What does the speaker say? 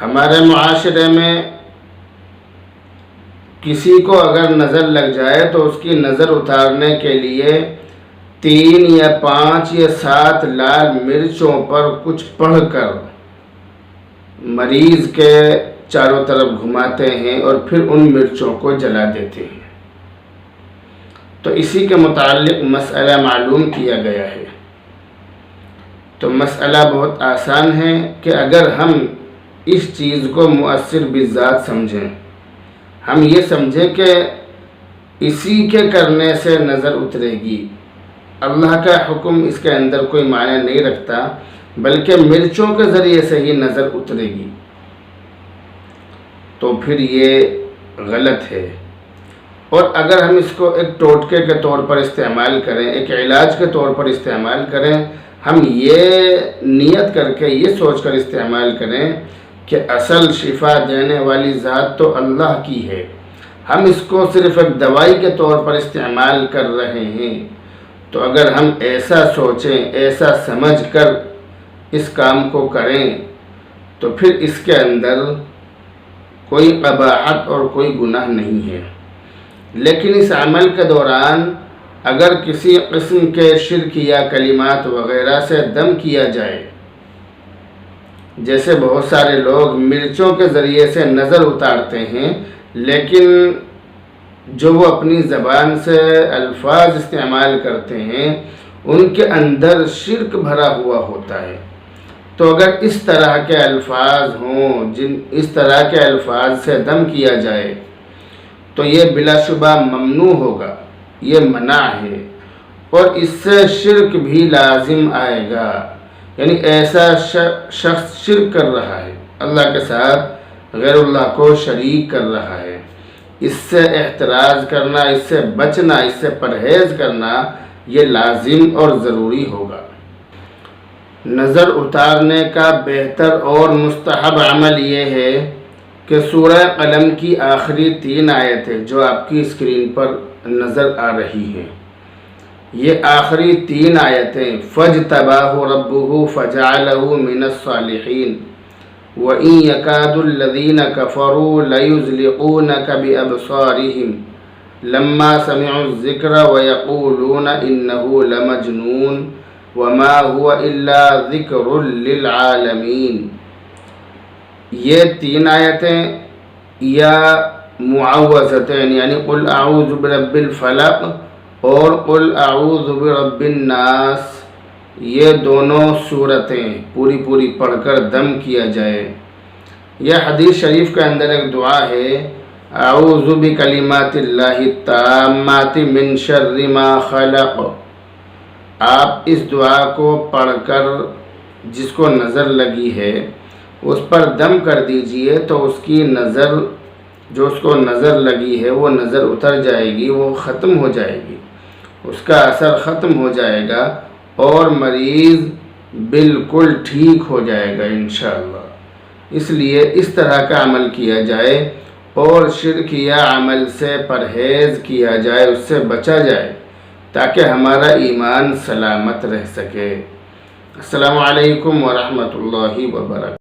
ہمارے معاشرے میں کسی کو اگر نظر لگ جائے تو اس کی نظر اتارنے کے لیے 3 یا 5 یا 7 لال مرچوں پر کچھ پڑھ کر مریض کے چاروں طرف گھماتے ہیں اور پھر ان مرچوں کو جلا دیتے ہیں۔ تو اسی کے متعلق مسئلہ معلوم کیا گیا ہے۔ تو مسئلہ بہت آسان ہے کہ اگر ہم اس چیز کو مؤثر بالذات سمجھیں، ہم یہ سمجھیں کہ اسی کے کرنے سے نظر اترے گی، اللہ کا حکم اس کے اندر کوئی معنی نہیں رکھتا، بلکہ مرچوں کے ذریعے سے ہی نظر اترے گی، تو پھر یہ غلط ہے۔ اور اگر ہم اس کو ایک ٹوٹکے کے طور پر استعمال کریں، ایک علاج کے طور پر استعمال کریں، ہم یہ نیت کر کے یہ سوچ کر استعمال کریں کہ اصل شفا دینے والی ذات تو اللہ کی ہے، ہم اس کو صرف ایک دوائی کے طور پر استعمال کر رہے ہیں، تو اگر ہم ایسا سوچیں، ایسا سمجھ کر اس کام کو کریں تو پھر اس کے اندر کوئی قباحت اور کوئی گناہ نہیں ہے۔ لیکن اس عمل کے دوران اگر کسی قسم کے شرک یا کلمات وغیرہ سے دم کیا جائے، جیسے بہت سارے لوگ مرچوں کے ذریعے سے نظر اتارتے ہیں، لیکن جو وہ اپنی زبان سے الفاظ استعمال کرتے ہیں ان کے اندر شرک بھرا ہوا ہوتا ہے، تو اگر اس طرح کے الفاظ ہوں، اس طرح کے الفاظ سے دم کیا جائے تو یہ بلا شبہ ممنوع ہوگا، یہ منع ہے، اور اس سے شرک بھی لازم آئے گا، یعنی ایسا شخص شرک کر رہا ہے، اللہ کے ساتھ غیر اللہ کو شریک کر رہا ہے۔ اس سے احتراز کرنا، اس سے بچنا، اس سے پرہیز کرنا یہ لازم اور ضروری ہوگا۔ نظر اتارنے کا بہتر اور مستحب عمل یہ ہے کہ سورہ قلم کی آخری 3 آیتیں جو آپ کی اسکرین پر نظر آ رہی ہیں، یہ آخری 3 آیتیں فَاجْتَبَاهُ رَبُّهُ فَجَعَلَهُ مِنَ الصَّالِحِينَ وَإِنْ يَكَادُ الَّذِينَ كَفَرُوا لَيُزْلِقُونَكَ بِأَبْصَارِهِمْ لَمَّا سَمِعُوا الذِّكْرَ وَيَقُولُونَ إِنَّهُ لَمَجْنُونٌ وَمَا هُوَ إِلَّا ذِكْرٌ لِلْعَالَمِينَ۔ یہ 3 آیتیں یا معوذتین، یعنی قل اعوذ برب الفلق اور قل اعوذ برب الناس، یہ دونوں صورتیں پوری پڑھ کر دم کیا جائے۔ یہ حدیث شریف کے اندر ایک دعا ہے، اعوذ بکلمات اللہ التامات من شر ما خلق۔ آپ اس دعا کو پڑھ کر جس کو نظر لگی ہے اس پر دم کر دیجئے تو اس کی نظر، جو اس کو نظر لگی ہے وہ نظر اتر جائے گی، وہ ختم ہو جائے گی، اس کا اثر ختم ہو جائے گا اور مریض بالکل ٹھیک ہو جائے گا انشاءاللہ۔ اس لیے اس طرح کا عمل کیا جائے اور شرک یا عمل سے پرہیز کیا جائے، اس سے بچا جائے تاکہ ہمارا ایمان سلامت رہ سکے۔ السلام علیکم ورحمۃ اللہ وبرکاتہ۔